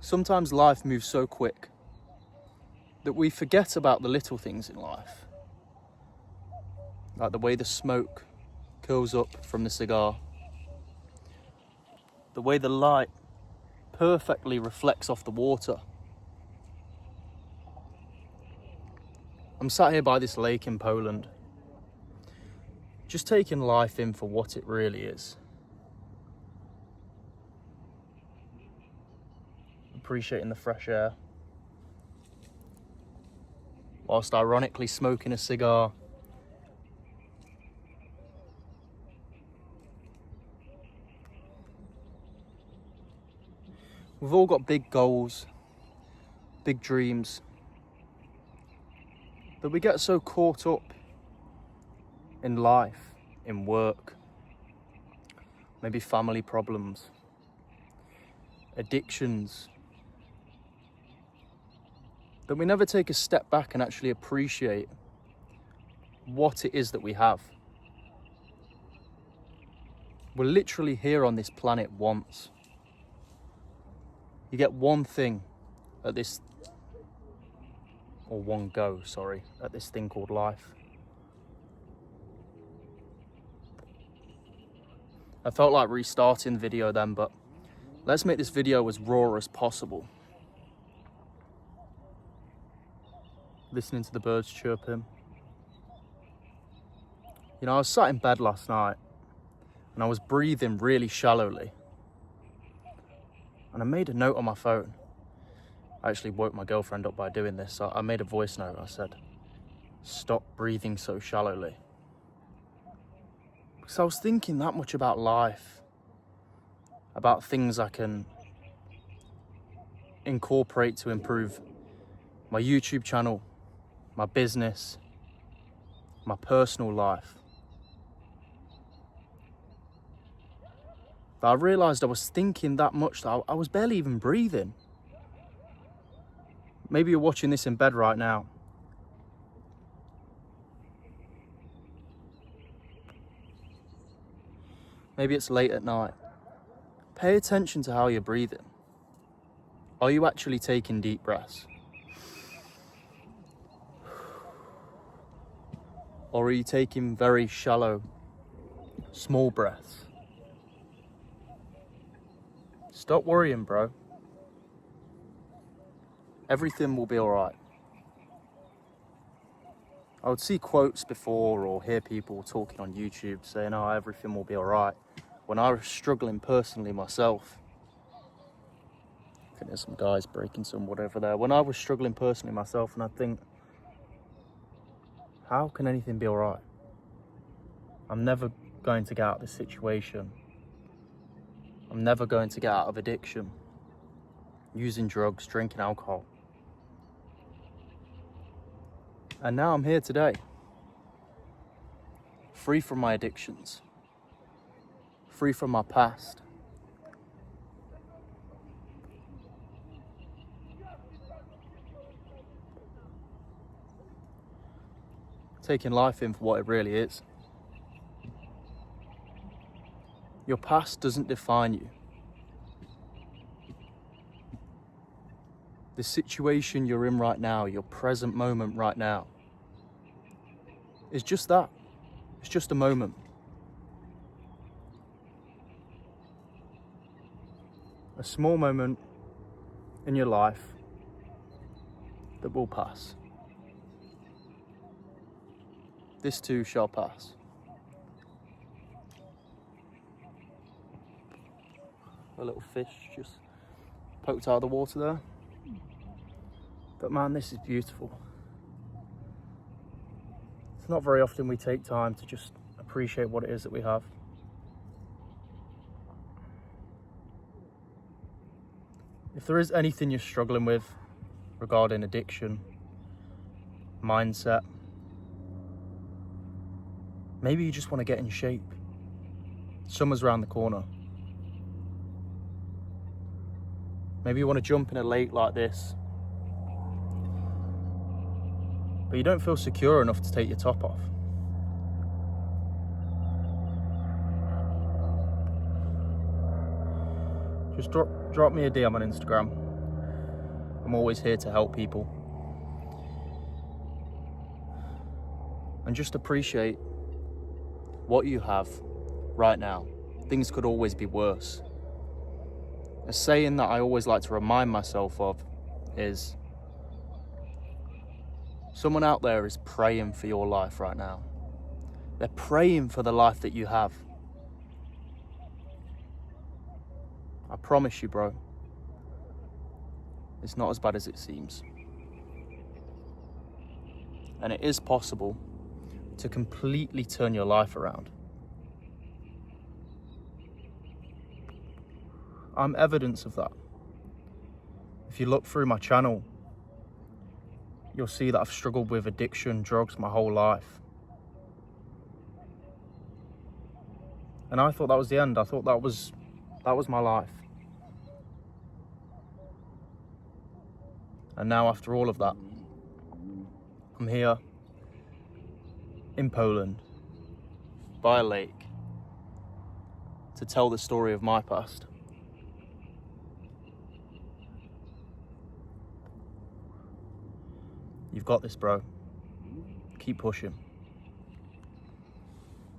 Sometimes life moves so quick that we forget about the little things in life. Like the way the smoke curls up from the cigar. The way the light perfectly reflects off the water. I'm sat here by this lake in Poland, just taking life in for what it really is. Appreciating the fresh air, whilst ironically smoking a cigar. We've all got big goals, big dreams, but we get so caught up in life, in work, maybe family problems, addictions, that we never take a step back and actually appreciate what it is that we have. We're literally here on this planet once. You get one thing at this, or one go, sorry, at this thing called life. I felt like restarting the video then, but let's make this video as raw as possible. Listening to the birds chirping. You know, I was sat in bed last night and I was breathing really shallowly. And I made a note on my phone. I actually woke my girlfriend up by doing this. So I made a voice note. I said, "Stop breathing so shallowly." Because I was thinking that much about life, about things I can incorporate to improve my YouTube channel, my business, my personal life. But I realised I was thinking that much that I was barely even breathing. Maybe you're watching this in bed right now. Maybe it's late at night. Pay attention to how you're breathing. Are you actually taking deep breaths? Or are you taking very shallow, small breaths? Stop worrying, bro. Everything will be alright. I would see quotes before or hear people talking on YouTube saying, "Oh, everything will be alright," when I was struggling personally myself. I think there's some guys breaking some wood over there. When I was struggling personally myself, and I think, how can anything be alright? I'm never going to get out of this situation. I'm never going to get out of addiction, using drugs, drinking alcohol. And now I'm here today, free from my addictions, free from my past. Taking life in for what it really is. Your past doesn't define you. The situation you're in right now, your present moment right now, is just that. It's just a moment. A small moment in your life that will pass. This too shall pass. A little fish just poked out of the water there. But man, this is beautiful. It's not very often we take time to just appreciate what it is that we have. If there is anything you're struggling with regarding addiction, mindset, maybe you just want to get in shape. Summer's around the corner. Maybe you want to jump in a lake like this, but you don't feel secure enough to take your top off. Just drop me a DM on Instagram. I'm always here to help people. And just appreciate what you have right now. Things could always be worse. A saying that I always like to remind myself of is, someone out there is praying for your life right now. They're praying for the life that you have. I promise you, bro, it's not as bad as it seems. And it is possible to completely turn your life around. I'm evidence of that. If you look through my channel, you'll see that I've struggled with addiction, drugs my whole life. And I thought that was the end. I thought that was my life. And now after all of that, I'm here in Poland by a lake to tell the story of my past. You've got this, bro. Keep pushing.